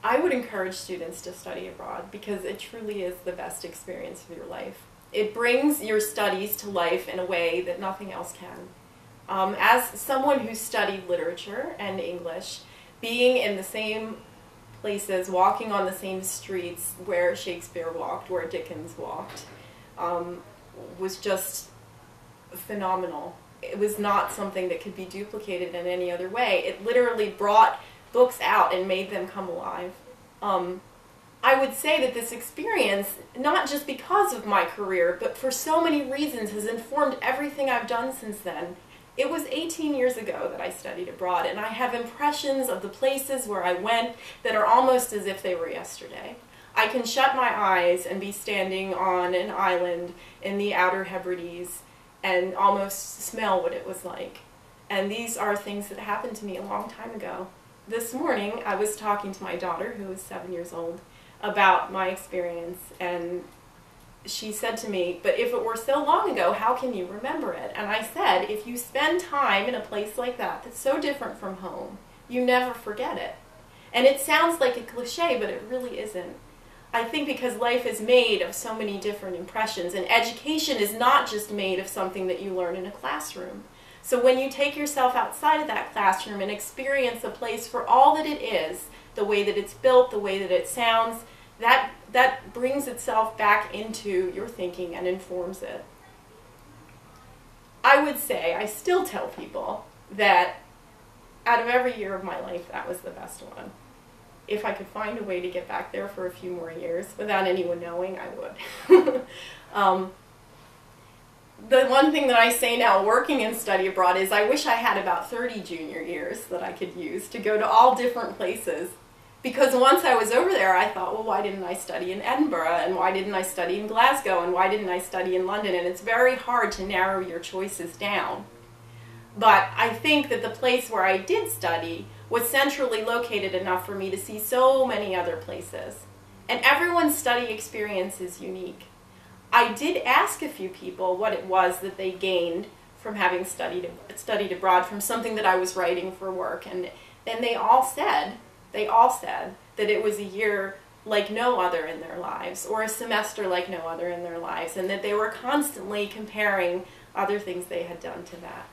I would encourage students to study abroad because it truly is the best experience of your life. It brings your studies to life in a way that nothing else can. As someone who studied literature and English, being in the same places, walking on the same streets where Shakespeare walked, where Dickens walked, was just phenomenal. It was not something that could be duplicated in any other way. It literally brought books out and made them come alive. I would say that this experience, not just because of my career, but for so many reasons, has informed everything I've done since then. It was 18 years ago that I studied abroad, and I have impressions of the places where I went that are almost as if they were yesterday. I can shut my eyes and be standing on an island in the Outer Hebrides and almost smell what it was like. And these are things that happened to me a long time ago. This morning, I was talking to my daughter, who is 7 years old, about my experience, and she said to me, "But if it were so long ago, how can you remember it?" And I said, if you spend time in a place like that, that's so different from home, you never forget it. And it sounds like a cliche, but it really isn't. I think because life is made of so many different impressions, and education is not just made of something that you learn in a classroom. So when you take yourself outside of that classroom and experience a place for all that it is, the way that it's built, the way that it sounds, that brings itself back into your thinking and informs it. I would say, I still tell people that out of every year of my life, that was the best one. If I could find a way to get back there for a few more years without anyone knowing, I would. The one thing that I say now, working and study abroad, is I wish I had about 30 junior years that I could use to go to all different places. Because once I was over there, I thought, well, why didn't I study in Edinburgh? And why didn't I study in Glasgow? And why didn't I study in London? And it's very hard to narrow your choices down. But I think that the place where I did study was centrally located enough for me to see so many other places. And everyone's study experience is unique. I did ask a few people what it was that they gained from having studied abroad, from something that I was writing for work, and they all said that it was a year like no other in their lives, or a semester like no other in their lives, and that they were constantly comparing other things they had done to that.